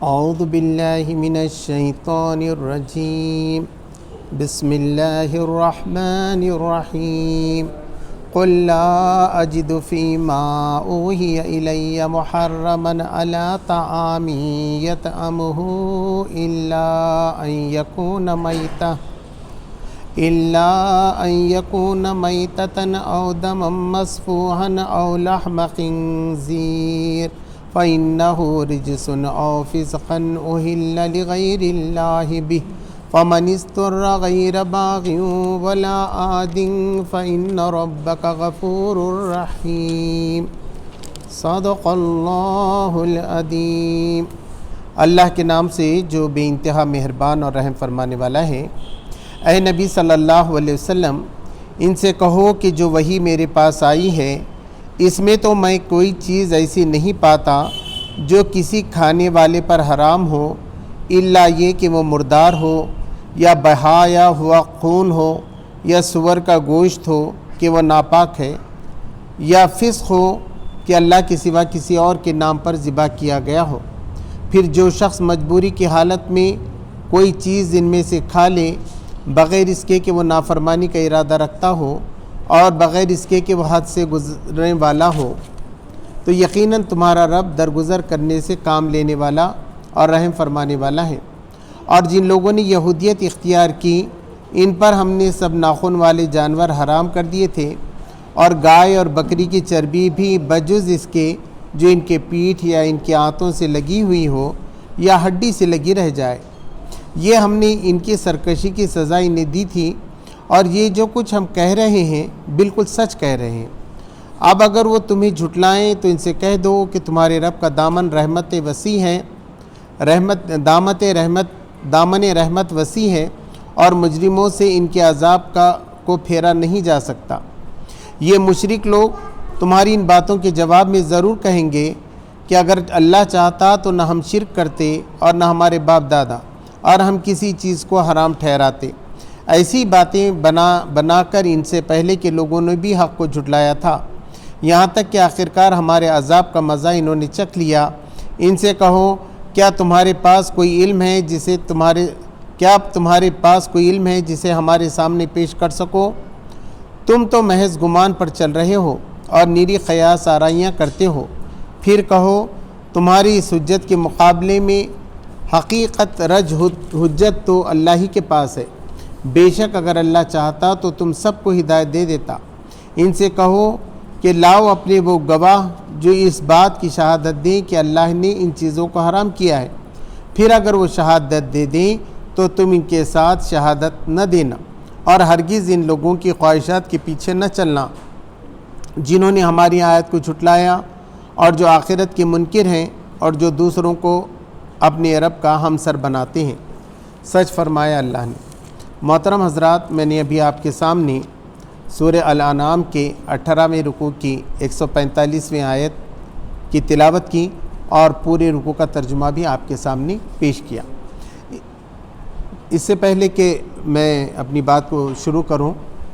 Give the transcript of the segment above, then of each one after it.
اعوذ باللہ من الشیطان الرجیم بسم اللہ الرحمن الرحیم قل لا اجد فیما اوحی الی محرما علی طعام یطعمہ الا ان یکون میتۃ او دما مسفوحا او لحم خنزیر فإنه رجس أو فسقا أهل لغير الله به فمن اضطر غير باغ ولا عاد فإن ربك غفور رحيم صدق اللہ العظیم۔ اللہ کے نام سے جو بے انتہا مہربان اور رحم فرمانے والا ہے۔ اے نبی صلی اللہ علیہ وسلم، ان سے کہو کہ جو وحی میرے پاس آئی ہے اس میں تو میں کوئی چیز ایسی نہیں پاتا جو کسی کھانے والے پر حرام ہو، الا یہ کہ وہ مردار ہو، یا بہایا ہوا خون ہو، یا سور کا گوشت ہو کہ وہ ناپاک ہے، یا فسق ہو کہ اللہ کے سوا کسی اور کے نام پر ذبح کیا گیا ہو۔ پھر جو شخص مجبوری کی حالت میں کوئی چیز ان میں سے کھا لے بغیر اس کے کہ وہ نافرمانی کا ارادہ رکھتا ہو اور بغیر اس کے کہ وہ حد سے گزرنے والا ہو، تو یقیناً تمہارا رب درگزر کرنے سے کام لینے والا اور رحم فرمانے والا ہے۔ اور جن لوگوں نے یہودیت اختیار کی ان پر ہم نے سب ناخن والے جانور حرام کر دیے تھے، اور گائے اور بکری کی چربی بھی بجز اس کے جو ان کے پیٹھ یا ان کے آنتوں سے لگی ہوئی ہو یا ہڈی سے لگی رہ جائے۔ یہ ہم نے ان کی سرکشی کی سزا انہیں دی تھی، اور یہ جو کچھ ہم کہہ رہے ہیں بالکل سچ کہہ رہے ہیں۔ اب اگر وہ تمہیں جھٹلائیں تو ان سے کہہ دو کہ تمہارے رب کا دامن رحمت وسیع ہے، دامن رحمت وسیع ہے، اور مجرموں سے ان کے عذاب کو پھیرا نہیں جا سکتا۔ یہ مشرک لوگ تمہاری ان باتوں کے جواب میں ضرور کہیں گے کہ اگر اللہ چاہتا تو نہ ہم شرک کرتے اور نہ ہمارے باپ دادا، اور ہم کسی چیز کو حرام ٹھہراتے۔ ایسی باتیں بنا کر ان سے پہلے کے لوگوں نے بھی حق کو جھٹلایا تھا، یہاں تک کہ آخرکار ہمارے عذاب کا مزہ انہوں نے چکھ لیا۔ ان سے کہو کیا تمہارے پاس کوئی علم ہے جسے ہمارے سامنے پیش کر سکو؟ تم تو محض گمان پر چل رہے ہو اور نیری قیاس آرائیاں کرتے ہو۔ پھر کہو تمہاری اس حجت کے مقابلے میں حقیقت حجت تو اللہ ہی کے پاس ہے، بے شک اگر اللہ چاہتا تو تم سب کو ہدایت دے دیتا۔ ان سے کہو کہ لاؤ اپنے وہ گواہ جو اس بات کی شہادت دیں کہ اللہ نے ان چیزوں کو حرام کیا ہے، پھر اگر وہ شہادت دے دیں تو تم ان کے ساتھ شہادت نہ دینا، اور ہرگز ان لوگوں کی خواہشات کے پیچھے نہ چلنا جنہوں نے ہماری آیت کو جھٹلایا اور جو آخرت کے منکر ہیں اور جو دوسروں کو اپنے رب کا ہمسر بناتے ہیں۔ سچ فرمایا اللہ نے۔ محترم حضرات، میں نے ابھی آپ کے سامنے سورہ الانعام کے 18ویں رکوع کی 145ویں آیت کی تلاوت کی اور پورے رکوع کا ترجمہ بھی آپ کے سامنے پیش کیا۔ اس سے پہلے کہ میں اپنی بات کو شروع کروں،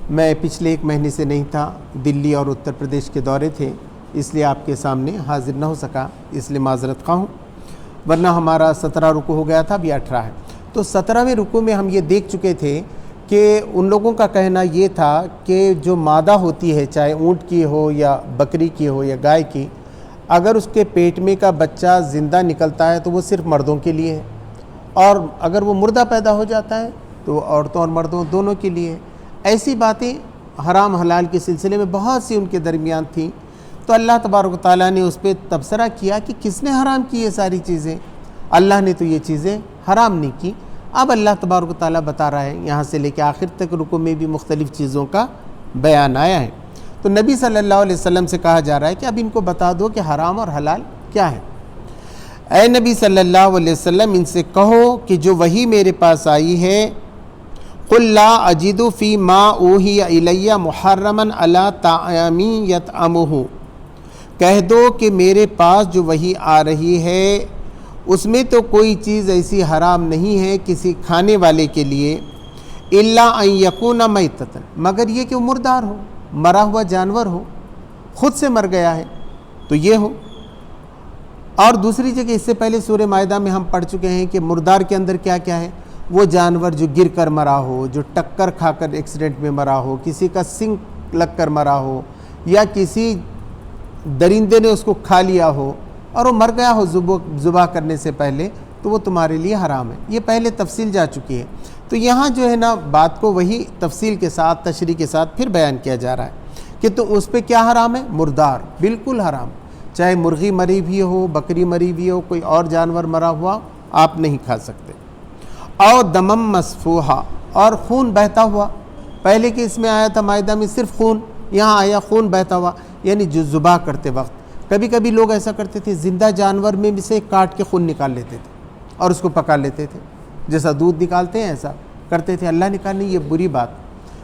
میں پچھلے 1 مہینے سے نہیں تھا، دلی اور اتر پردیش کے دورے تھے، اس لیے آپ کے سامنے حاضر نہ ہو سکا، اس لیے معذرت خواہ ہوں، ورنہ ہمارا 17 رکوع ہو گیا تھا، ابھی 18 ہے۔ تو 17ویں رکوع میں ہم یہ دیکھ چکے تھے کہ ان لوگوں کا کہنا یہ تھا کہ جو مادہ ہوتی ہے، چاہے اونٹ کی ہو یا بکری کی ہو یا گائے کی، اگر اس کے پیٹ میں کا بچہ زندہ نکلتا ہے تو وہ صرف مردوں کے لیے ہے، اور اگر وہ مردہ پیدا ہو جاتا ہے تو عورتوں اور مردوں دونوں کے لیے ہے۔ ایسی باتیں حرام حلال کے سلسلے میں بہت سی ان کے درمیان تھیں، تو اللہ تبارک و تعالیٰ نے اس پہ تبصرہ کیا کہ کس نے حرام کی یہ ساری چیزیں؟ اللہ نے تو یہ چیزیں حرام نہیں کی۔ اب اللہ تبارک و تعالیٰ بتا رہا ہے، یہاں سے لے کے آخر تک رکوع میں بھی مختلف چیزوں کا بیان آیا ہے۔ تو نبی صلی اللہ علیہ وسلم سے کہا جا رہا ہے کہ اب ان کو بتا دو کہ حرام اور حلال کیا ہے۔ اے نبی صلی اللہ علیہ وسلم، ان سے کہو کہ جو وحی میرے پاس آئی ہے، قل لا اجد فی ما اوحی الی محرما علی طعام یطعمہ، کہہ دو کہ میرے پاس جو وحی آ رہی ہے اس میں تو کوئی چیز ایسی حرام نہیں ہے کسی کھانے والے کے لیے، الا ان یکون میتۃ، مگر یہ کہ وہ مردار ہو، مرا ہوا جانور ہو، خود سے مر گیا ہے تو یہ ہو، اور دوسری جگہ اس سے پہلے سورہ مائدہ میں ہم پڑھ چکے ہیں کہ مردار کے اندر کیا کیا ہے، وہ جانور جو گر کر مرا ہو، جو ٹکر کھا کر ایکسیڈنٹ میں مرا ہو، کسی کا سنگ لگ کر مرا ہو، یا کسی درندے نے اس کو کھا لیا ہو اور وہ مر گیا ہو ذبح کرنے سے پہلے، تو وہ تمہارے لیے حرام ہے۔ یہ پہلے تفصیل جا چکی ہے، تو یہاں جو ہے نا بات کو وہی تفصیل کے ساتھ تشریح کے ساتھ پھر بیان کیا جا رہا ہے کہ تو اس پہ کیا حرام ہے، مردار بالکل حرام، چاہے مرغی مری بھی ہو، بکری مری بھی ہو، کوئی اور جانور مرا ہوا آپ نہیں کھا سکتے۔ اور دمم مسفوحہ، اور خون بہتا ہوا، پہلے کہ اس میں آیا تھا مائدہ میں صرف خون، یہاں آیا خون بہتا ہوا، یعنی جو ذبح کرتے وقت کبھی کبھی لوگ ایسا کرتے تھے، زندہ جانور میں سے کاٹ کے خون نکال لیتے تھے اور اس کو پکا لیتے تھے، جیسا دودھ نکالتے ہیں ایسا کرتے تھے۔ اللہ نے کہا نہیں، یہ بری بات،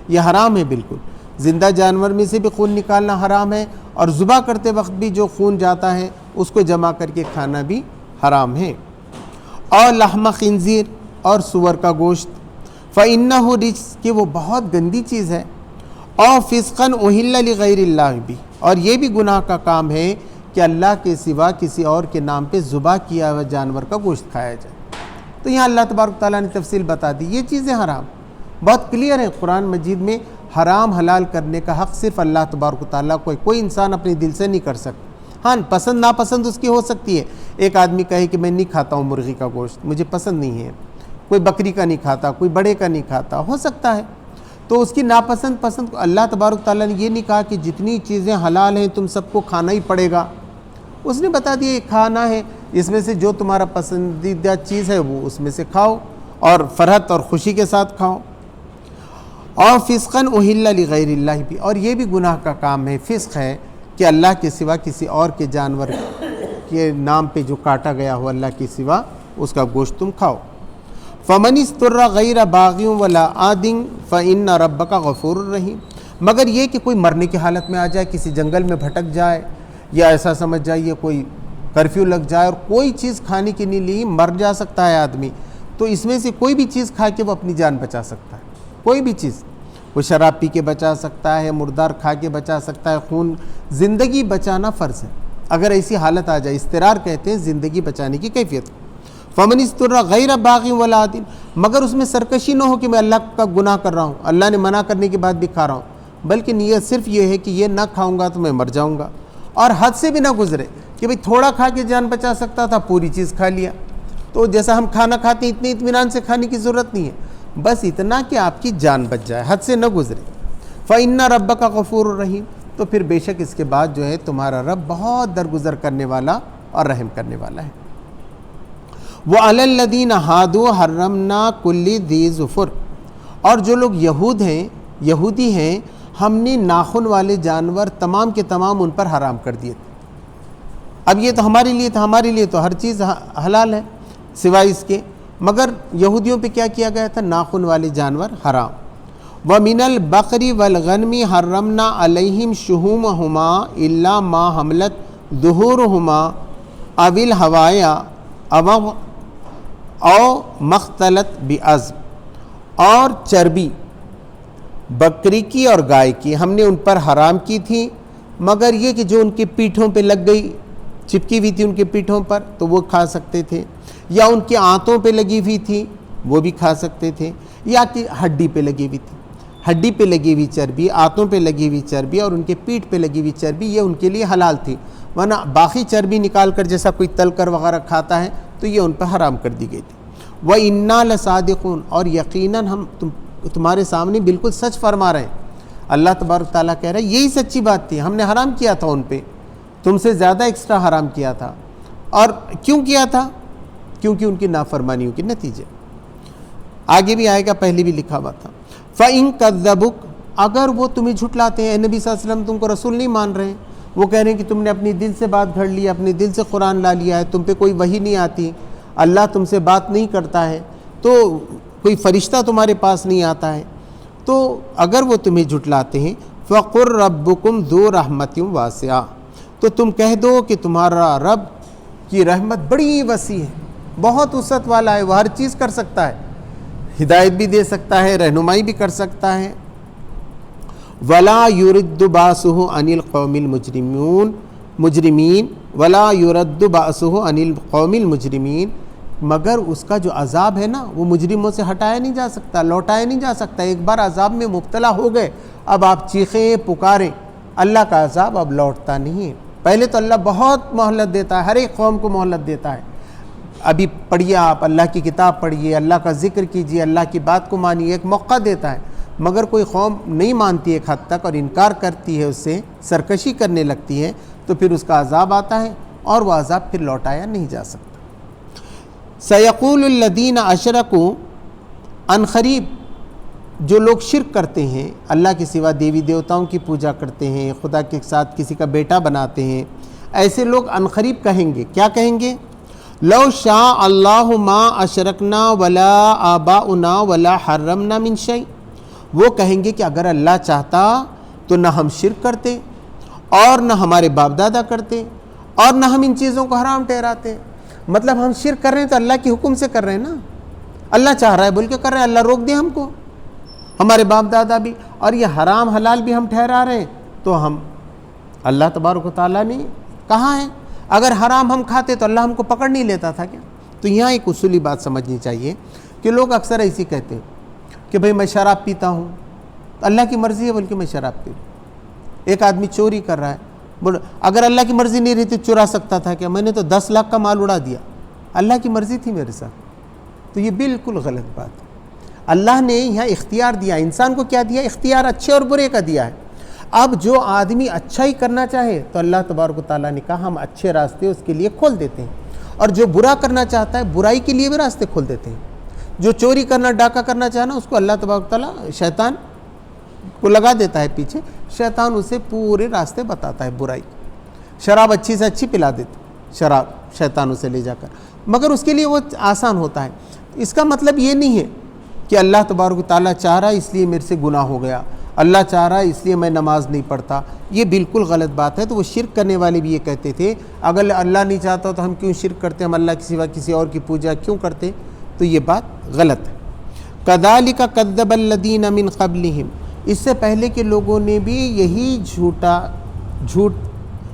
یہ حرام ہے بالکل، زندہ جانور میں سے بھی خون نکالنا حرام ہے، اور ذبح کرتے وقت بھی جو خون جاتا ہے اس کو جمع کر کے کھانا بھی حرام ہے۔ اور لحم خنزیر، اور سور کا گوشت، فَإِنَّهُ رِجْسٌ، کہ وہ بہت گندی چیز ہے، اور فِسْقًا أُحِلَّ لِغَيْرِ اللَّهِ بِهِ، اور یہ بھی گناہ کا کام ہے کہ اللہ کے سوا کسی اور کے نام پہ ذبح کیا ہوا جانور کا گوشت کھایا جائے۔ تو یہاں اللہ تبارک تعالیٰ نے تفصیل بتا دی، یہ چیزیں حرام بہت کلیئر ہیں قرآن مجید میں، حرام حلال کرنے کا حق صرف اللہ تبارک تعالیٰ کو، کوئی انسان اپنے دل سے نہیں کر سکتا۔ ہاں پسند ناپسند اس کی ہو سکتی ہے، ایک آدمی کہے کہ میں نہیں کھاتا ہوں مرغی کا گوشت، مجھے پسند نہیں ہے، کوئی بکری کا نہیں کھاتا، کوئی بڑے کا نہیں کھاتا، ہو سکتا ہے، تو اس کی ناپسند پسند، اللہ تبارک تعالیٰ نے یہ نہیں کہا کہ جتنی چیزیں حلال ہیں تم سب کو کھانا ہی پڑے گا، اس نے بتا دیا یہ کھانا ہے، اس میں سے جو تمہارا پسندیدہ چیز ہے وہ اس میں سے کھاؤ، اور فرحت اور خوشی کے ساتھ کھاؤ۔ اور فسقاً اہل لغیر اللہ بھی، اور یہ بھی گناہ کا کام ہے، فسق ہے کہ اللہ کے سوا کسی اور کے جانور کے نام پہ جو کاٹا گیا ہو اللہ کے سوا اس کا گوشت تم کھاؤ۔ فمن استر غیر باغ ولا عاد فإن ربک غفور رحیم، مگر یہ کہ کوئی مرنے کی حالت میں آ جائے، کسی جنگل میں بھٹک جائے، یا ایسا سمجھ جائیے کوئی کرفیو لگ جائے اور کوئی چیز کھانے کی نہیں لی، مر جا سکتا ہے آدمی، تو اس میں سے کوئی بھی چیز کھا کے وہ اپنی جان بچا سکتا ہے، کوئی بھی چیز، وہ شراب پی کے بچا سکتا ہے، مردار کھا کے بچا سکتا ہے، خون، زندگی بچانا فرض ہے اگر ایسی حالت آ جائے، استرار کہتے ہیں زندگی بچانے کی کیفیت۔ فمن استر غیر باغ ولا عاد، مگر اس میں سرکشی نہ ہو کہ میں اللہ کا گناہ کر رہا ہوں، اللہ نے منع کرنے کے بعد بھی کھا رہا ہوں، بلکہ نیت صرف یہ ہے کہ یہ نہ کھاؤں گا تو میں مر جاؤں گا، اور حد سے بھی نہ گزرے کہ بھئی تھوڑا کھا کے جان بچا سکتا تھا، پوری چیز کھا لیا، تو جیسا ہم کھانا کھاتے ہیں اتنے اطمینان سے کھانے کی ضرورت نہیں ہے، بس اتنا کہ آپ کی جان بچ جائے، حد سے نہ گزرے۔ فإن ربک غفور رحیم، تو پھر بے شک اس کے بعد جو ہے تمہارا رب بہت درگزر کرنے والا اور رحم کرنے والا ہے۔ وَعَلَى الَّذِينَ هَادُوا حَرَّمْنَا كُلِّ ذِي ظُفُرٍ، اور جو لوگ یہودی ہیں ہم نے ناخن والے جانور تمام کے تمام ان پر حرام کر دیے تھے۔ اب یہ تو ہمارے لیے تو ہر چیز حلال ہے سوائے اس کے، مگر یہودیوں پہ کیا کیا گیا تھا، ناخن والے جانور حرام۔ وَمِنَ الْبَقْرِ وَالْغَنَمِ حَرَّمْنَا عَلَيْهِمْ شُحُومَهُمَا إِلَّا مَا حَمَلَتْ ظُهُورُهُمَا أَوِ الْهَوَايَا او مختلط بعظم، اور چربی بکری کی اور گائے کی ہم نے ان پر حرام کی تھی، مگر یہ کہ جو ان کے پیٹھوں پہ لگ گئی، چپکی ہوئی تھی ان کے پیٹھوں پر تو وہ کھا سکتے تھے، یا ان کے آنتوں پہ لگی ہوئی تھی وہ بھی کھا سکتے تھے، یا کہ ہڈی پہ لگی ہوئی تھی، ہڈی پہ لگی ہوئی چربی، آنتوں پہ لگی ہوئی چربی اور ان کے پیٹھ پہ لگی ہوئی چربی یہ ان کے لیے حلال تھی، ورنہ باقی چربی نکال کر جیسا کوئی تل کر وغیرہ کھاتا ہے تو یہ ان پر حرام کر دی گئی تھی۔ وَإِنَّا لَصَادِقُونَ، اور یقیناً ہم تمہارے سامنے بالکل سچ فرما رہے ہیں، اللہ تبارک تعالیٰ کہہ رہا ہے یہی سچی بات تھی، ہم نے حرام کیا تھا ان پہ، تم سے زیادہ ایکسٹرا حرام کیا تھا، اور کیوں کیا تھا، کیونکہ ان کی نافرمانیوں کے نتیجے، آگے بھی آئے گا، پہلے بھی لکھا ہوا تھا۔ فَإِن كَذَّبُوكَ، اگر وہ تمہیں جھٹلاتے ہیں، اے نبی صلی اللہ علیہ وسلم تم کو رسول نہیں مان رہے ہیں، وہ کہہ رہے ہیں کہ تم نے اپنی دل سے بات گھڑ لی، اپنے دل سے قرآن لا لیا ہے، تم پہ کوئی وحی نہیں آتی، اللہ تم سے بات نہیں کرتا ہے، تو کوئی فرشتہ تمہارے پاس نہیں آتا ہے، تو اگر وہ تمہیں جھٹلاتے ہیں فَقُلْ رَبُّكُمْ ذُو رَحْمَةٍ وَاسِعَةٍ، تو تم کہہ دو کہ تمہارا رب کی رحمت بڑی وسیع ہے، بہت وسعت والا ہے، وہ ہر چیز کر سکتا ہے، ہدایت بھی دے سکتا ہے، رہنمائی بھی کر سکتا ہے۔ وَلَا يُرِدُّ بَاسُهُ عَنِ الْقَوْمِ الْمُجْرِمِينَ، ولا يرد بأسه عن القوم المجرمین، مگر اس کا جو عذاب ہے نا وہ مجرموں سے ہٹایا نہیں جا سکتا، لوٹایا نہیں جا سکتا۔ ایک بار عذاب میں مبتلا ہو گئے، اب آپ چیخیں پکاریں، اللہ کا عذاب اب لوٹتا نہیں ہے۔ پہلے تو اللہ بہت مہلت دیتا ہے، ہر ایک قوم کو مہلت دیتا ہے۔ ابھی پڑھیے آپ، اللہ کی کتاب پڑھیے، اللہ کا ذکر کیجیے، اللہ کی بات کو مانیے، ایک موقع دیتا ہے۔ مگر کوئی قوم نہیں مانتی ایک حد تک اور انکار کرتی ہے، اس سے سرکشی کرنے لگتی ہے، تو پھر اس کا عذاب آتا ہے اور وہ عذاب پھر لوٹایا نہیں جا سکتا۔ سیقول الذین اشرکوا، ان قریب جو لوگ شرک کرتے ہیں، اللہ کے سوا دیوی دیوتاؤں کی پوجا کرتے ہیں، خدا کے ساتھ کسی کا بیٹا بناتے ہیں، ایسے لوگ ان قریب کہیں گے، کیا کہیں گے؟ لو شاء اللہ ما اشرکنا ولا آباؤنا ولا حرمنا من شیء، وہ کہیں گے کہ اگر اللہ چاہتا تو نہ ہم شرک کرتے اور نہ ہمارے باپ دادا کرتے اور نہ ہم ان چیزوں کو حرام ٹھہراتے۔ مطلب ہم شرک کر رہے ہیں تو اللہ کے حکم سے کر رہے ہیں نا، اللہ چاہ رہا ہے بول کے کر رہے ہیں، اللہ روک دے ہم کو، ہمارے باپ دادا بھی، اور یہ حرام حلال بھی ہم ٹھہرا رہے ہیں تو ہم اللہ تبارک و تعالیٰ نے کہاں ہے؟ اگر حرام ہم کھاتے تو اللہ ہم کو پکڑ نہیں لیتا تھا کیا؟ تو یہاں ایک اصولی بات سمجھنی چاہیے کہ لوگ اکثر ایسی کہتے ہیں کہ بھئی میں شراب پیتا ہوں، اللہ کی مرضی ہے بول کے میں شراب پی لوں۔ ایک آدمی چوری کر رہا ہے، بول اگر اللہ کی مرضی نہیں رہتی چرا سکتا تھا کیا؟ میں نے تو 10 لاکھ کا مال اڑا دیا، اللہ کی مرضی تھی میرے ساتھ۔ تو یہ بالکل غلط بات ہے۔ اللہ نے یہاں اختیار دیا، انسان کو کیا دیا؟ اختیار اچھے اور برے کا دیا ہے۔ اب جو آدمی اچھا ہی کرنا چاہے تو اللہ تبارک و تعالیٰ نے کہا ہم اچھے راستے اس کے لیے کھول دیتے ہیں، اور جو برا کرنا چاہتا ہے برائی کے لیے بھی راستے کھول دیتے ہیں۔ جو چوری کرنا ڈاکہ کرنا چاہنا اس کو اللہ تبارک و تعالیٰ شیطان کو لگا دیتا ہے پیچھے، شیطان اسے پورے راستے بتاتا ہے برائی۔ شراب اچھی سے اچھی پلا دیتا، شراب شیطان اسے لے جا کر، مگر اس کے لیے وہ آسان ہوتا ہے۔ اس کا مطلب یہ نہیں ہے کہ اللہ تبارک و تعالیٰ چاہ رہا ہے اس لیے میرے سے گناہ ہو گیا، اللہ چاہ رہا ہے اس لیے میں نماز نہیں پڑھتا، یہ بالکل غلط بات ہے۔ تو وہ شرک کرنے والے بھی یہ کہتے تھے اگر اللہ نہیں چاہتا تو ہم کیوں شرک کرتے، ہم اللہ کے سوا کسی اور کی پوجا کیوں کرتے؟ تو یہ بات غلط ہے۔ کذالک کذب الذین من قبلہم، اس سے پہلے کے لوگوں نے بھی یہی جھوٹ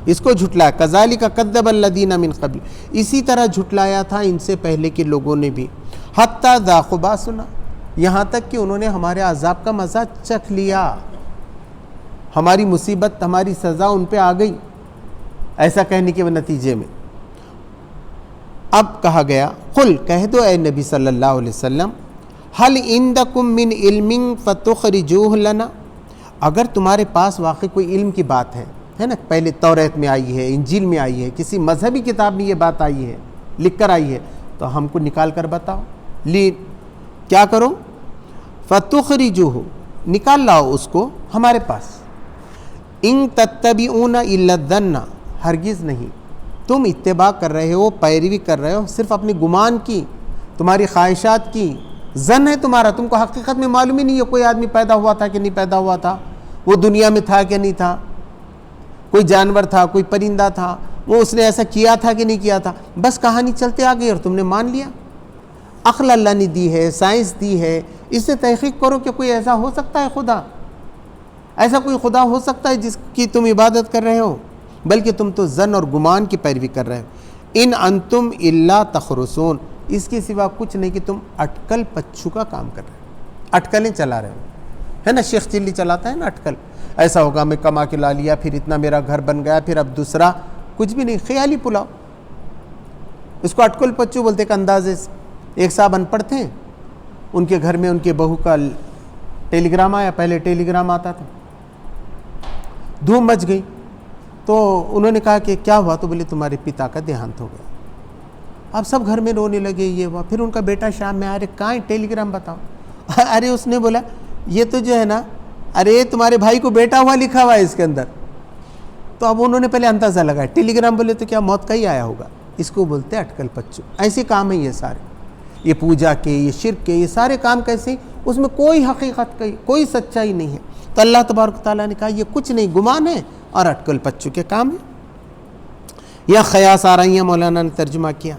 اس کو جھٹلایا، کذالک کذب الذین من قبل، اسی طرح جھٹلایا تھا ان سے پہلے کے لوگوں نے بھی، حتی ذاقوا باسنا، یہاں تک کہ انہوں نے ہمارے عذاب کا مزہ چکھ لیا، ہماری مصیبت ہماری سزا ان پہ آ گئی، ایسا کہنے کے نتیجے میں۔ اب کہا گیا قل، کہہ دو اے نبی صلی اللہ علیہ وسلم، هل عندکم من علم فتخرجوه لنا، اگر تمہارے پاس واقعی کوئی علم کی بات ہے نا، پہلے توریت میں آئی ہے، انجیل میں آئی ہے، کسی مذہبی کتاب میں یہ بات آئی ہے، لکھ کر آئی ہے، تو ہم کو نکال کر بتاؤ۔ کیا کرو؟ فتخرجوه، نکال لاؤ اس کو ہمارے پاس۔ ان تتبعون الا الظن، ہرگز نہیں تم اتباع کر رہے ہو، پیروی کر رہے ہو صرف اپنے گمان کی، تمہاری خواہشات کی، ظن ہے تمہارا، تم کو حقیقت میں معلوم ہی نہیں ہے کوئی آدمی پیدا ہوا تھا کہ نہیں پیدا ہوا تھا، وہ دنیا میں تھا کہ نہیں تھا، کوئی جانور تھا، کوئی پرندہ تھا، وہ اس نے ایسا کیا تھا کہ نہیں کیا تھا، بس کہانی چلتے آ گئی اور تم نے مان لیا۔ عقل اللہ نے دی ہے، سائنس دی ہے، اس سے تحقیق کرو کہ کوئی ایسا ہو سکتا ہے خدا، ایسا کوئی خدا ہو سکتا ہے جس کی تم عبادت کر رہے ہو، بلکہ تم تو ظن اور گمان کی پیروی کر رہے ہو۔ ان انتم الا تخرصون، اس کے سوا کچھ نہیں کہ تم اٹکل پچھو کا کام کر رہے ہو، اٹکلیں چلا رہے ہو، ہے نا، شیخ چلی چلاتا ہے نا اٹکل، ایسا ہوگا میں کما کے لا لیا، پھر اتنا میرا گھر بن گیا، پھر اب دوسرا، کچھ بھی نہیں، خیالی پلاؤ، اس کو اٹکل پچھو بولتے ایک اندازے سے۔ ایک صاحب ان پڑھ تھے، ان کے گھر میں ان کے بہو کا ٹیلی گرام آیا، پہلے ٹیلی گرام آتا تھا، دھوم مچ گئی، تو انہوں نے کہا کہ کیا ہوا؟ تو بولے تمہارے پتا کا دیہانت ہو گیا۔ اب سب گھر میں رونے لگے، یہ ہوا۔ پھر ان کا بیٹا شام میں ارے کہاں ٹیلی گرام بتاؤ، ارے اس نے بولا یہ تو جو ہے نا، ارے تمہارے بھائی کو بیٹا ہوا لکھا ہوا ہے اس کے اندر۔ تو اب انہوں نے پہلے اندازہ لگایا، ٹیلی گرام بولے تو کیا موت کا ہی آیا ہوگا، اس کو بولتے ہیں اٹکل پچو۔ ایسے کام ہیں یہ سارے، یہ پوجا کے، یہ شرک کے، یہ سارے کام کیسے، اس میں کوئی حقیقت کی کوئی سچائی نہیں ہے۔ تو اللہ تبارک تعالیٰ نے کہا یہ کچھ نہیں، گمان ہے اور اٹکل پچو کے کام ہے۔ یا خیاس آ رہی ہیں، مولانا نے ترجمہ کیا،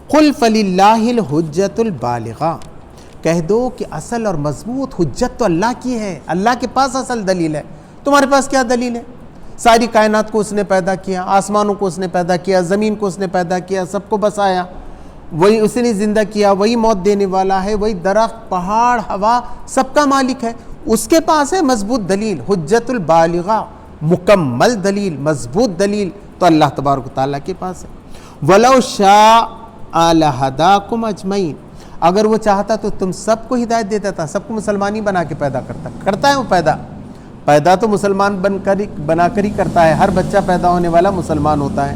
قل فللہ الحجت البالغہ، کہہ دو کہ اصل اور مضبوط حجت تو اللہ کی ہے، اللہ کے پاس اصل دلیل ہے، تمہارے پاس کیا دلیل ہے؟ ساری کائنات کو اس نے پیدا کیا، آسمانوں کو اس نے پیدا کیا، زمین کو اس نے پیدا کیا، سب کو بسایا، وہی اس نے زندہ کیا، وہی موت دینے والا ہے، وہی درخت، پہاڑ، ہوا، سب کا مالک ہے، اس کے پاس ہے مضبوط دلیل، حجت البالغہ، مکمل دلیل، مضبوط دلیل، تو اللہ تبارک و تعالیٰ کے پاس ہے۔ وَلَوْ شَاءَ لَهَدَاكُمْ أَجْمَعِينَ، اگر وہ چاہتا تو تم سب کو ہدایت دیتا تھا، سب کو مسلمان ہی بنا کے پیدا کرتا ہے وہ پیدا تو مسلمان بنا کر ہی کرتا ہے، ہر بچہ پیدا ہونے والا مسلمان ہوتا ہے،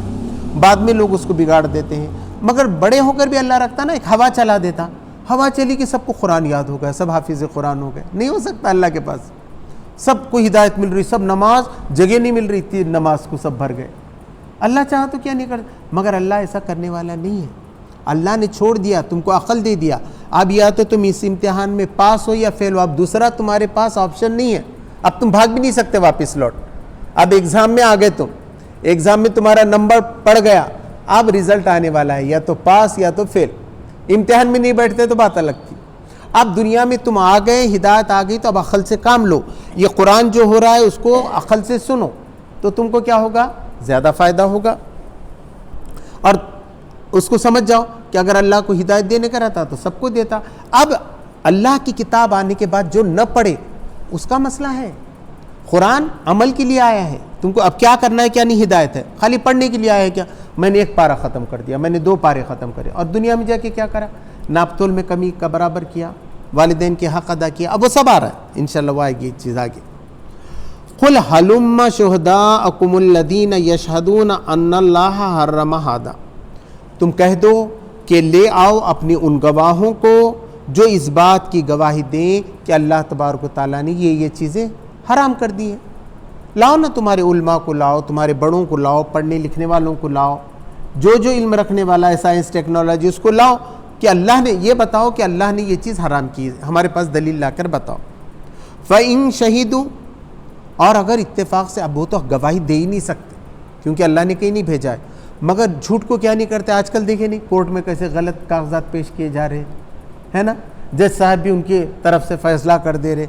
بعد میں لوگ اس کو بگاڑ دیتے ہیں، مگر بڑے ہو کر بھی اللہ رکھتا نا، ایک ہوا چلا دیتا، ہوا چلی کہ سب کو قرآن یاد ہو گیا، سب حافظ قرآن ہو گئے، نہیں ہو سکتا اللہ کے پاس، سب کو ہدایت مل رہی، سب نماز، جگہ نہیں مل رہی تھی نماز کو، سب بھر گئے، اللہ چاہا تو کیا نہیں کرتا، مگر اللہ ایسا کرنے والا نہیں ہے، اللہ نے چھوڑ دیا، تم کو عقل دے دیا، اب یا تو تم اس امتحان میں پاس ہو یا فیل ہو، اب دوسرا تمہارے پاس آپشن نہیں ہے، اب تم بھاگ بھی نہیں سکتے واپس لوٹ، اب ایگزام میں آ گئے تم، ایگزام میں تمہارا نمبر پڑ گیا، اب رزلٹ آنے والا ہے، یا تو پاس یا تو فیل، امتحان میں نہیں بیٹھتے تو بات الگ تھی، اب دنیا میں تم آ گئے، ہدایت آ گئی، تو اب عقل سے کام لو، یہ قرآن جو ہو رہا ہے اس کو عقل سے سنو، تو تم کو کیا ہوگا، زیادہ فائدہ ہوگا، اور اس کو سمجھ جاؤ کہ اگر اللہ کو ہدایت دینے کا رہتا تو سب کو دیتا، اب اللہ کی کتاب آنے کے بعد جو نہ پڑھے اس کا مسئلہ ہے، قرآن عمل کے لیے آیا ہے، تم کو اب کیا کرنا ہے کیا نہیں، ہدایت ہے، خالی پڑھنے کے لیے آیا ہے کیا، میں نے 1 پارہ ختم کر دیا، میں نے 2 پارے ختم کرے، اور دنیا میں جا کے کیا کرا، ناپ تول میں کمی کا برابر کیا، والدین کے حق ادا کیا، اب وہ سب آ رہا ہے، انشاءاللہ وہ آئے گی چیز آگے۔ قُلْ هَلُمَّ شُهَدَاءَكُمُ الَّذِينَ يَشْهَدُونَ أَنَّ اللَّهَ حَرَّمَ هَذَا، تم کہہ دو کہ لے آؤ اپنی ان گواہوں کو جو اس بات کی گواہی دیں کہ اللہ تبارک و تعالیٰ نے یہ چیزیں حرام کر دی ہیں، لاؤ نا، تمہارے علماء کو لاؤ، تمہارے بڑوں کو لاؤ، پڑھنے لکھنے والوں کو لاؤ، جو علم رکھنے والا ہے، سائنس ٹیکنالوجی، اس کو لاؤ کہ اللہ نے یہ بتاؤ کہ اللہ نے یہ چیز حرام کی ہے، ہمارے پاس دلیل لا کر بتاؤ۔ فَإِن شَهِدُوا، اور اگر اتفاق سے، اب وہ تو گواہی دے ہی نہیں سکتے کیونکہ اللہ نے کہیں نہیں بھیجا ہے، مگر جھوٹ کو کیا نہیں کرتے، آج کل دیکھیں نہیں کورٹ میں کیسے غلط کاغذات پیش کیے جا رہے ہیں نا، جج صاحب بھی ان کی طرف سے فیصلہ کر دے رہے،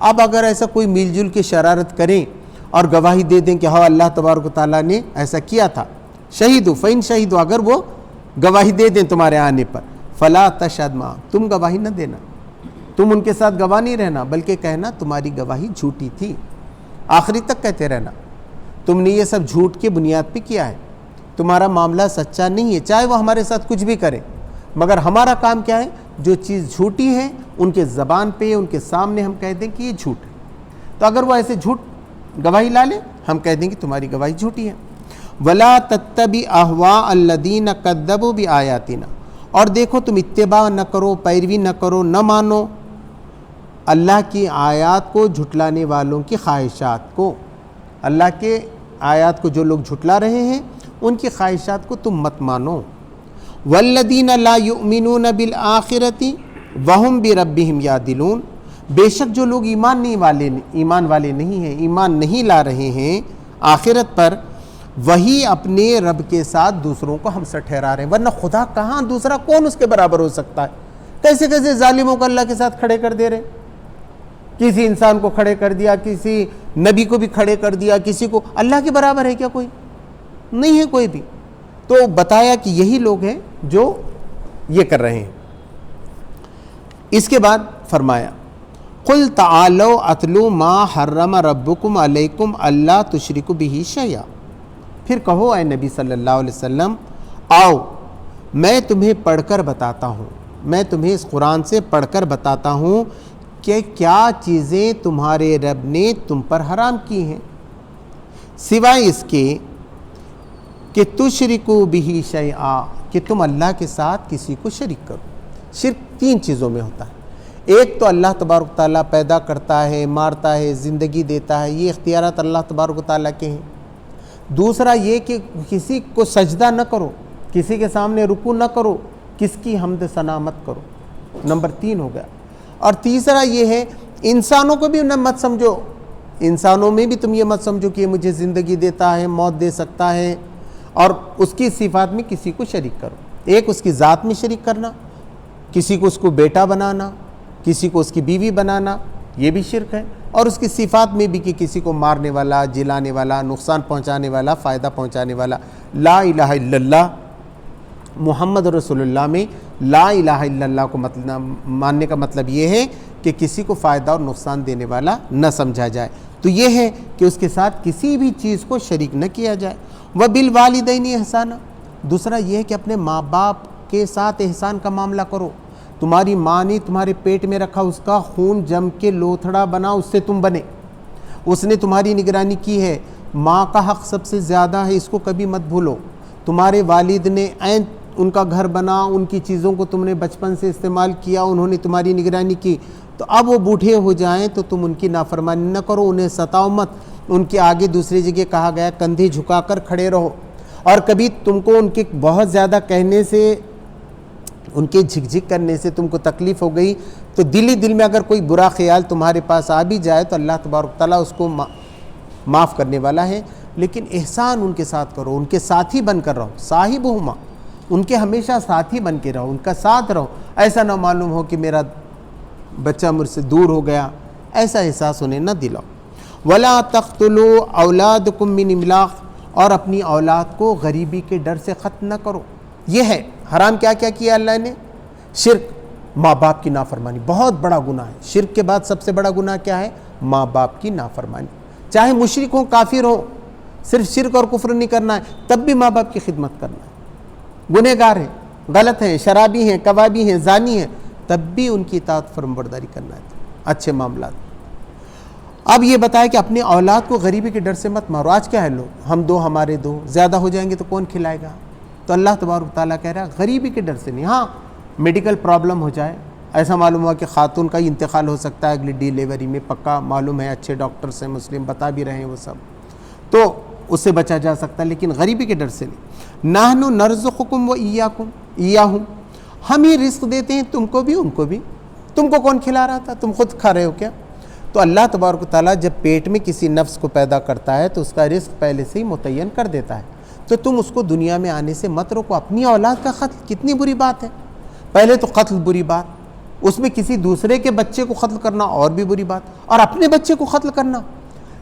اب اگر ایسا کوئی مل جل کے شرارت کریں اور گواہی دے دیں کہ ہاں اللہ تبارک و تعالیٰ نے ایسا کیا تھا، شہیدو فین شہیدو، اگر وہ گواہی دے دیں تمہارے آنے پر، فلا تشہد معہم، تم گواہی نہ دینا، تم ان کے ساتھ گواہ نہیں رہنا، بلکہ کہنا تمہاری گواہی جھوٹی تھی، آخری تک کہتے رہنا تم نے یہ سب جھوٹ کی بنیاد پہ کیا ہے، تمہارا معاملہ سچا نہیں ہے، چاہے وہ ہمارے ساتھ کچھ بھی کرے، مگر ہمارا کام کیا ہے، جو چیز جھوٹی ہے ان کے زبان پہ، ان کے سامنے ہم کہہ دیں کہ یہ جھوٹ ہے، تو اگر وہ ایسے جھوٹ گواہی لا لیں، ہم کہہ دیں کہ تمہاری گواہی جھوٹی ہے۔ وَلَا تَتَّبِعْ أَهْوَاءَ الَّذِينَ كَذَّبُوا بِآيَاتِنَا، اور دیکھو تم اتباع نہ کرو، پیروی نہ کرو، نہ مانو اللہ کی آیات کو جھٹلانے والوں کی خواہشات کو، اللہ کے آیات کو جو لوگ جھٹلا رہے ہیں ان کی خواہشات کو تم مت مانو۔ وَالَّذِينَ لَا يُؤْمِنُونَ بِالْآخِرَةِ وَهُمْ بِرَبِّهِمْ يَعْدِلُونَ، بے شک جو لوگ ایمان والے نہیں ہیں، ایمان نہیں لا رہے ہیں آخرت پر، وہی اپنے رب کے ساتھ دوسروں کو ہم سے ٹھہرا رہے ہیں، ورنہ خدا کہاں، دوسرا کون اس کے برابر ہو سکتا ہے، کیسے کیسے ظالموں کو اللہ کے ساتھ کھڑے کر دے رہے، کسی انسان کو کھڑے کر دیا، کسی نبی کو بھی کھڑے کر دیا، کسی کو، اللہ کے برابر ہے کیا کوئی، نہیں ہے کوئی بھی، تو بتایا کہ یہی لوگ ہیں جو یہ کر رہے ہیں۔ اس کے بعد فرمایا قُلْ تَعَالَوْا أَتْلُوا مَا حَرَّمَ رَبُّكُمْ عَلَيْكُمْ أَلَّا تُشْرِكُوا بِهِ شَيْئًا، پھر کہو اے نبی صلی اللہ علیہ وسلم، آؤ میں تمہیں پڑھ کر بتاتا ہوں، میں تمہیں اس قرآن سے پڑھ کر بتاتا ہوں کہ کیا چیزیں تمہارے رب نے تم پر حرام کی ہیں، سوائے اس کے کہ تشرکوا بہ شیئا، کہ تم اللہ کے ساتھ کسی کو شریک کرو۔ شرک 3 چیزوں میں ہوتا ہے، ایک تو اللہ تبارک تعالیٰ پیدا کرتا ہے، مارتا ہے، زندگی دیتا ہے، یہ اختیارات اللہ تبارک تعالیٰ کے ہیں۔ دوسرا یہ کہ کسی کو سجدہ نہ کرو، کسی کے سامنے رکوع نہ کرو، کس کی حمد ثنا مت کرو، نمبر 3 ہو گیا۔ اور تیسرا یہ ہے انسانوں کو بھی نہ مت سمجھو، انسانوں میں بھی تم یہ مت سمجھو کہ یہ مجھے زندگی دیتا ہے، موت دے سکتا ہے، اور اس کی صفات میں کسی کو شریک کرو، ایک اس کی ذات میں شریک کرنا، کسی کو اس کو بیٹا بنانا، کسی کو اس کی بیوی بنانا، یہ بھی شرک ہے۔ اور اس کی صفات میں بھی کہ کسی کو مارنے والا، جلانے والا، نقصان پہنچانے والا، فائدہ پہنچانے والا۔ لا الہ الا اللہ محمد رسول اللہ میں لا الہ الا اللہ کو ماننے کا مطلب یہ ہے کہ کسی کو فائدہ اور نقصان دینے والا نہ سمجھا جائے۔ تو یہ ہے کہ اس کے ساتھ کسی بھی چیز کو شریک نہ کیا جائے۔ وبالوالدین احسانا، دوسرا یہ ہے کہ اپنے ماں باپ کے ساتھ احسان کا معاملہ کرو۔ تمہاری ماں نے تمہارے پیٹ میں رکھا، اس کا خون جم کے لوتھڑا بنا، اس سے تم بنے، اس نے تمہاری نگرانی کی ہے۔ ماں کا حق سب سے زیادہ ہے، اس کو کبھی مت بھولو۔ تمہارے والد نے عین ان کا گھر بنا، ان کی چیزوں کو تم نے بچپن سے استعمال کیا، انہوں نے تمہاری نگرانی کی، تو اب وہ بوڑھے ہو جائیں تو تم ان کی نافرمانی نہ کرو، انہیں ستاؤ مت۔ ان کے آگے دوسری جگہ کہا گیا کندھے جھکا کر کھڑے رہو۔ اور کبھی تم کو ان کے بہت زیادہ کہنے سے، ان کے جھک کرنے سے تم کو تکلیف ہو گئی تو دل میں اگر کوئی برا خیال تمہارے پاس آ بھی جائے تو اللہ تبارک تعالیٰ اس کو معاف کرنے والا ہے، لیکن احسان ان کے ساتھ کرو، ان کے ساتھی بن کر رہو، صاحبہما، ان کے ہمیشہ ساتھی بن کے رہو، ان کا ساتھ رہو۔ ایسا نہ معلوم ہو کہ میرا بچہ مجھ سے دور ہو گیا، ایسا احساس انہیں نہ دلاؤ۔ ولا تقتلوا اولادکم من املاق، اور اپنی اولاد کو غریبی کے ڈر سے ختم نہ کرو۔ یہ ہے حرام کیا کیا کیا اللہ نے؟ شرک، ماں باپ کی نافرمانی، بہت بڑا گناہ ہے۔ شرک کے بعد سب سے بڑا گناہ کیا ہے؟ ماں باپ کی نافرمانی۔ چاہے مشرک ہوں، کافر ہوں، صرف شرک اور کفر نہیں کرنا ہے، تب بھی ماں باپ کی خدمت کرنا ہے۔ گنہگار ہیں، غلط ہیں، شرابی ہیں، کبابی ہیں، زانی ہیں، تب بھی ان کی اطاعت فرمانبرداری کرنا ہے، اچھے معاملات۔ اب یہ بتایا کہ اپنے اولاد کو غریبی کے ڈر سے مت مارو۔ آج کیا ہے لوگ، ہم دو ہمارے دو، زیادہ ہو جائیں گے تو کون کھلائے گا؟ تو اللہ تبارک تعالیٰ کہہ رہا ہے غریبی کے ڈر سے نہیں۔ ہاں میڈیکل پرابلم ہو جائے، ایسا معلوم ہوا کہ خاتون کا ہی انتقال ہو سکتا ہے اگلی ڈیلیوری میں، پکا معلوم ہے، اچھے ڈاکٹرز ہیں، مسلم بتا بھی رہے ہیں وہ سب، تو اس سے بچا جا سکتا ہے، لیکن غریبی کے ڈر سے نہیں۔ نحن نرزقکم و ایاہم، ہم ہی رزق دیتے ہیں تم کو بھی ان کو بھی۔ تم کو کون کھلا رہا تھا؟ تم خود کھا رہے ہو کیا؟ تو اللہ تبارک و تعالیٰ جب پیٹ میں کسی نفس کو پیدا کرتا ہے تو اس کا رزق پہلے سے ہی متعین کر دیتا ہے، تو تم اس کو دنیا میں آنے سے مت روکو۔ اپنی اولاد کا قتل کتنی بری بات ہے، پہلے تو قتل بری بات، اس میں کسی دوسرے کے بچے کو قتل کرنا اور بھی بری بات، اور اپنے بچے کو قتل کرنا۔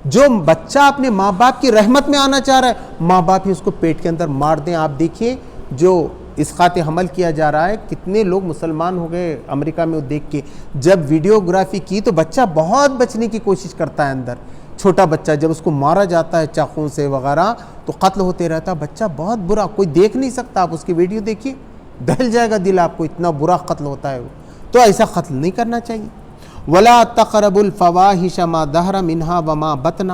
جو بچہ اپنے ماں باپ کی رحمت میں آنا چاہ رہا ہے، ماں باپ ہی اس کو پیٹ کے اندر مار دیں۔ آپ دیکھیے جو اسقاط حمل کیا جا رہا ہے، کتنے لوگ مسلمان ہو گئے امریکہ میں، وہ دیکھ کے جب ویڈیوگرافی کی تو بچہ بہت بچنے کی کوشش کرتا ہے اندر، چھوٹا بچہ جب اس کو مارا جاتا ہے چاقوں سے وغیرہ تو قتل ہوتے رہتا ہے، بچہ بہت برا، کوئی دیکھ نہیں سکتا۔ آپ اس کی ویڈیو دیکھیے، دہل جائے گا دل آپ کو، اتنا برا قتل ہوتا ہے وہ، تو ایسا قتل نہیں کرنا چاہیے۔ ولا تقربوا الفواحش ما ظهر منها وما بطن،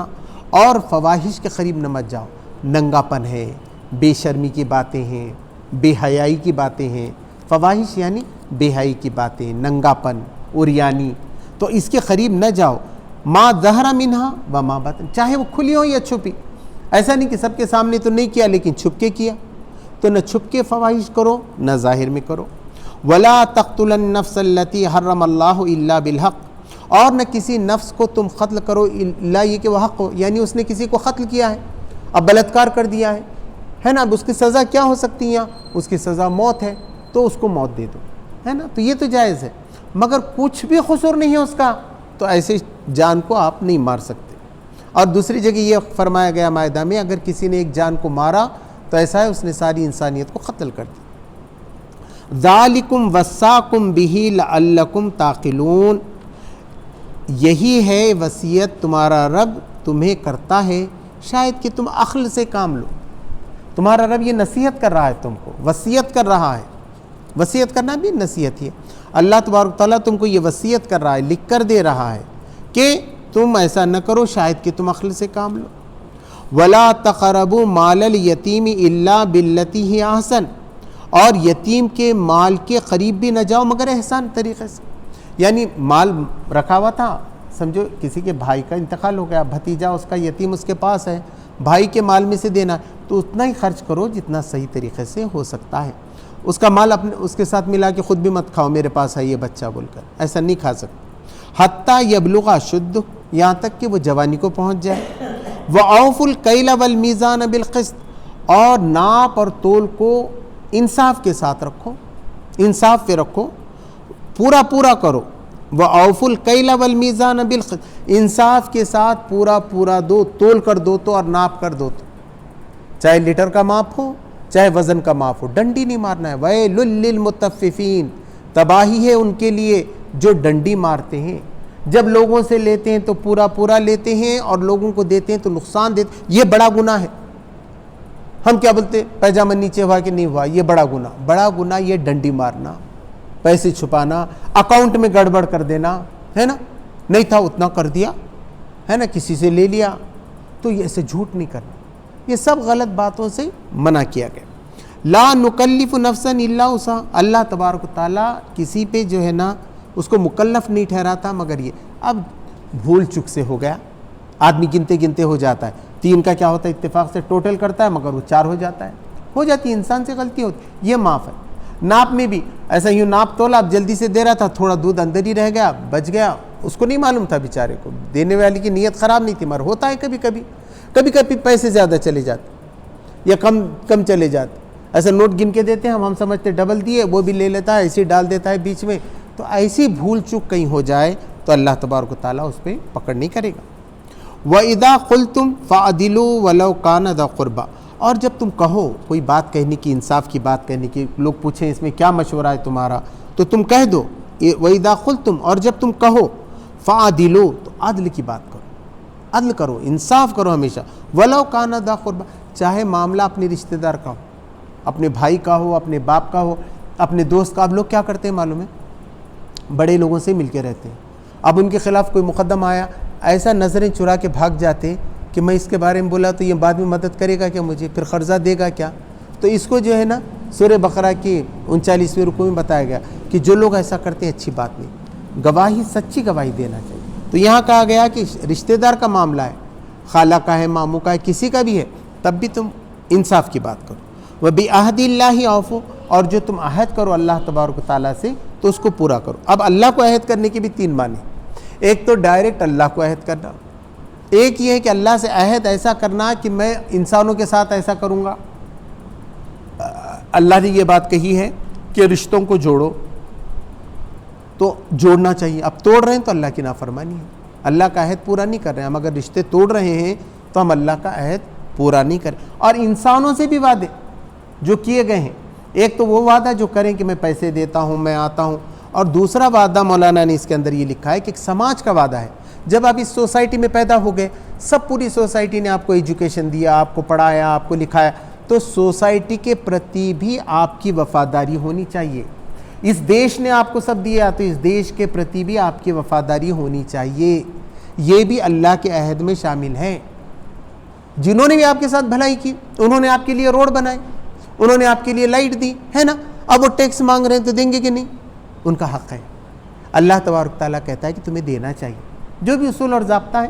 اور فواحش کے قریب نہ مت جاؤ، ننگا پن ہے، بے شرمی کی باتیں ہیں، بے حیائی کی باتیں ہیں۔ فواحش یعنی بے حیائی کی باتیں، ننگا پن، عریانی، تو اس کے قریب نہ جاؤ۔ ما ظہر منها وما بطن، چاہے وہ کھلی ہو یا چھپی، ایسا نہیں کہ سب کے سامنے تو نہیں کیا لیکن چھپ کے کیا، تو نہ چھپ کے فواحش کرو نہ ظاہر میں کرو۔ ولا تقتلوا النفس التي حرم الله الا بالحق، اور نہ کسی نفس کو تم قتل کرو الا یہ کہ وہ حق ہو، یعنی اس نے کسی کو قتل کیا ہے، اب بلاత్کار کر دیا ہے نا، اب اس کی سزا کیا ہو سکتی ہے؟ اس کی سزا موت ہے، تو اس کو موت دے دو، ہے نا، تو یہ تو جائز ہے، مگر کچھ بھی قصور نہیں ہے اس کا، تو ایسے جان کو آپ نہیں مار سکتے۔ اور دوسری جگہ یہ فرمایا گیا مائدہ میں، اگر کسی نے ایک جان کو مارا تو ایسا ہے اس نے ساری انسانیت کو قتل کر دیا۔ ذالکم وصاکم بہ لعلکم تعقلون، یہی ہے وصیت تمہارا رب تمہیں کرتا ہے شاید کہ تم عقل سے کام لو۔ تمہارا رب یہ نصیحت کر رہا ہے، تم کو وصیت کر رہا ہے، وصیت کرنا بھی نصیحت ہی ہے۔ اللہ تبارک تعالیٰ تم کو یہ وصیت کر رہا ہے، لکھ کر دے رہا ہے کہ تم ایسا نہ کرو شاید کہ تم عقل سے کام لو۔ ولا تقربوا مال الیتیم الا باللتی ہی احسن، اور یتیم کے مال کے قریب بھی نہ جاؤ مگر احسان طریقے سے، یعنی مال رکھا ہوا تھا، سمجھو کسی کے بھائی کا انتقال ہو گیا، بھتیجا اس کا یتیم اس کے پاس ہے، بھائی کے مال میں سے دینا، تو اتنا ہی خرچ کرو جتنا صحیح طریقے سے ہو سکتا ہے۔ اس کا مال اپنے اس کے ساتھ ملا کے خود بھی مت کھاؤ، میرے پاس ہے یہ بچہ بول کر، ایسا نہیں کھا سکتے۔ حتیٰ یبلغ اشدہ، یہاں تک کہ وہ جوانی کو پہنچ جائے۔ وَأَوْفُوا الْكَيْلَ وَالْمِيزَانَ بِالْقِسْطِ، اور ناپ اور تول کو انصاف کے ساتھ رکھو، انصاف پہ رکھو، پورا کرو۔ وَأَوْفُوا الْكَيْلَ وَالْمِيزَانَ بِالْقِسْطِ، انصاف کے ساتھ پورا پورا دو، تول کر دو تو اور ناپ کر دو تو، چاہے لیٹر کا ماپ ہو چاہے وزن کا ماپ ہو، ڈنڈی نہیں مارنا ہے۔ وَيْلٌ لِّلْمُطَفِّفِينَ، تباہی ہے ان کے لیے جو ڈنڈی مارتے ہیں، جب لوگوں سے لیتے ہیں تو پورا پورا لیتے ہیں اور لوگوں کو دیتے ہیں تو نقصان دیتے ہیں، یہ بڑا گناہ ہے۔ ہم کیا بولتے ہیں، پیجامہ نیچے ہوا کہ نہیں ہوا، یہ بڑا گناہ یہ ڈنڈی مارنا، پیسے چھپانا، اکاؤنٹ میں گڑبڑ کر دینا، ہے نا، نہیں تھا اتنا کر دیا، ہے نا، کسی سے لے لیا، تو یہ ایسے جھوٹ نہیں کرنا، یہ سب غلط باتوں سے منع کیا گیا۔ لا نکلف نفسا الا وسعہا، اللہ تبارک و تعالیٰ کسی پہ جو ہے نا اس کو مکلف نہیں ٹھہراتا مگر یہ، اب بھول چک سے ہو گیا، آدمی گنتے گنتے ہو جاتا ہے، 3 کا کیا ہوتا ہے اتفاق سے ٹوٹل کرتا ہے مگر وہ 4 ہو جاتا ہے، ہو جاتی ہے، انسان سے غلطی ہوتی، یہ معاف ہے۔ ناپ میں بھی ایسا یوں ناپ تولا، اب جلدی سے دے رہا تھا، تھوڑا دودھ اندر ہی رہ گیا، بچ گیا، اس کو نہیں معلوم تھا بیچارے کو، دینے والے کی نیت خراب نہیں تھی مگر ہوتا ہے کبھی کبھی پیسے زیادہ چلے جاتے یا کم چلے جاتے، ایسا نوٹ گن کے دیتے ہیں ہم سمجھتے ڈبل دیے، وہ بھی لے لیتا ہے، ایسے ڈال دیتا ہے بیچ میں، تو ایسی بھول چک کہیں ہو جائے تو اللہ تبارک و تعالیٰ اس پہ پکڑ نہیں کرے گا۔ وَإِذَا قُلْتُمْ فَعْدِلُوا وَلَوْ كَانَ ذَا قُرْبَىٰ، اور جب تم کہو کوئی بات کہنے کی، انصاف کی بات کہنے کی، لوگ پوچھیں اس میں کیا مشورہ ہے تمہارا، تو تم کہہ دو وَإِذَا قُلْتُمْ، اور جب تم کہو فَعْدِلُوا، تو عدل کی بات کرو، عدل کرو، انصاف کرو ہمیشہ، وَلَوْ كَانَ ذَا قُرْبَىٰ، چاہے معاملہ اپنے رشتہ دار کا ہو، اپنے بھائی کا ہو، اپنے باپ کا ہو، اپنے دوست کا۔ اب لوگ کیا کرتے ہیں معلوم ہے، بڑے لوگوں سے مل کے رہتے ہیں، اب ان کے خلاف کوئی مقدمہ آیا، ایسا نظریں چرا کے بھاگ جاتے کہ میں اس کے بارے میں بولا تو یہ بعد میں مدد کرے گا کیا، مجھے پھر قرضہ دے گا کیا، تو اس کو جو ہے نا سورہ بقرہ کی 39ویں رکوع میں بتایا گیا کہ جو لوگ ایسا کرتے ہیں اچھی بات نہیں، گواہی سچی گواہی دینا چاہیے۔ تو یہاں کہا گیا کہ رشتہ دار کا معاملہ ہے، خالہ کا ہے، ماموں کا ہے، کسی کا بھی ہے، تب بھی تم انصاف کی بات کرو۔ وَبِعَہْدِ اللَّهِ أَوْفُوا، اور جو تم عہد کرو اللہ تبارک و تعالیٰ سے تو اس کو پورا کرو۔ اب اللہ کو عہد کرنے کے بھی 3 معنی، ایک تو ڈائریکٹ اللہ کو عہد کرنا، ایک یہ ہے کہ اللہ سے عہد ایسا کرنا کہ میں انسانوں کے ساتھ ایسا کروں گا، اللہ نے یہ بات کہی ہے کہ رشتوں کو جوڑو تو جوڑنا چاہیے، اب توڑ رہے ہیں تو اللہ کی نافرمانی ہے، اللہ کا عہد پورا نہیں کر رہے ہیں ہم، اگر رشتے توڑ رہے ہیں تو ہم اللہ کا عہد پورا نہیں کریں۔ اور انسانوں سے بھی وعدے جو کیے گئے ہیں، ایک تو وہ وعدہ جو کریں کہ میں پیسے دیتا ہوں، میں آتا ہوں، اور دوسرا وعدہ مولانا نے اس کے اندر یہ لکھا ہے کہ ایک سماج کا وعدہ ہے، جب آپ اس سوسائٹی میں پیدا ہو گئے، سب پوری سوسائٹی نے آپ کو ایجوکیشن دیا، آپ کو پڑھایا، آپ کو لکھایا، تو سوسائٹی کے پرتی بھی آپ کی وفاداری ہونی چاہیے۔ اس دیش نے آپ کو سب دیا تو اس دیش کے پرتی بھی آپ کی وفاداری ہونی چاہیے، یہ بھی اللہ کے عہد میں شامل ہے۔ جنہوں نے بھی آپ کے ساتھ بھلائی کی، انہوں نے آپ کے لیے روڈ بنائے، انہوں نے آپ کے لیے لائٹ دی، ہے نا، اب وہ ٹیکس مانگ رہے ہیں تو دیں گے کہ نہیں، ان کا حق ہے۔ اللہ تبارک تعالیٰ کہتا ہے کہ تمہیں دینا چاہیے، جو بھی اصول اور ضابطہ ہے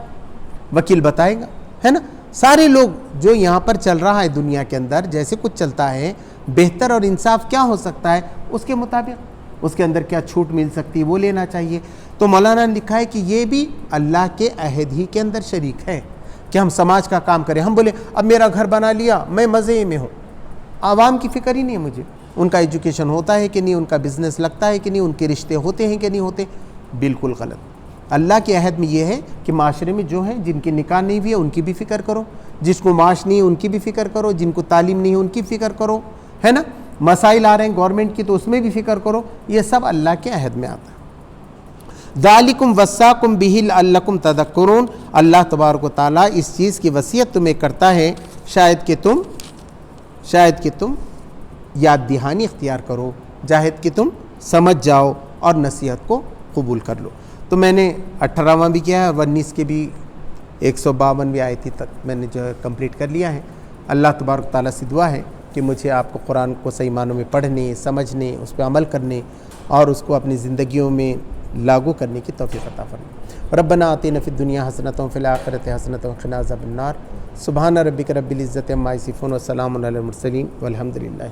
وکیل بتائے گا، ہے نا، سارے لوگ جو یہاں پر چل رہا ہے دنیا کے اندر جیسے کچھ چلتا ہے، بہتر اور انصاف کیا ہو سکتا ہے، اس کے مطابق اس کے اندر کیا چھوٹ مل سکتی ہے وہ لینا چاہیے۔ تو مولانا نے لکھا ہے کہ یہ بھی اللہ کے عہد ہی کے اندر شریک ہے کہ ہم سماج کا کام کریں۔ ہم بولے اب میرا گھر بنا لیا، میں مزے میں ہوں، عوام کی فکر ہی نہیں ہے مجھے، ان کا ایجوکیشن ہوتا ہے کہ نہیں، ان کا بزنس لگتا ہے کہ نہیں، ان کے رشتے ہوتے ہیں کہ نہیں ہوتے، بالکل غلط۔ اللہ کے عہد میں یہ ہے کہ معاشرے میں جو ہیں جن کی نکاح نہیں ہوئی ہے ان کی بھی فکر کرو، جس کو معاش نہیں ہے ان کی بھی فکر کرو، جن کو تعلیم نہیں ہے ان کی فکر کرو، ہے نا، مسائل آ رہے ہیں گورنمنٹ کی تو اس میں بھی فکر کرو، یہ سب اللہ کے عہد میں آتا ہے۔ ذالکم وصاکم بہ لعلکم تذکرون، اللہ تبارک و تعالیٰ اس چیز کی وصیت تمہیں کرتا ہے شاید کہ تم یاد دہانی اختیار کرو، شاید کہ تم سمجھ جاؤ اور نصیحت کو قبول کر لو۔ تو میں نے 18واں بھی کیا ہے، 19 کے بھی 152 آیتی تک میں نے جو ہے کمپلیٹ کر لیا ہے۔ اللہ تبارک تعالیٰ سے دعا ہے کہ مجھے آپ کو قرآن کو صحیح معنوں میں پڑھنے، سمجھنے، اس پہ عمل کرنے اور اس کو اپنی زندگیوں میں لاگو کرنے کی توفیق عطا فرمائے۔ ربنا آتنا فی الدنیا حسنۃ وفی الآخرۃ حسنۃ وقنا عذاب النار۔ سبحان ربک رب العزۃ عما یصفون وسلام علی المرسلین والحمد للہ۔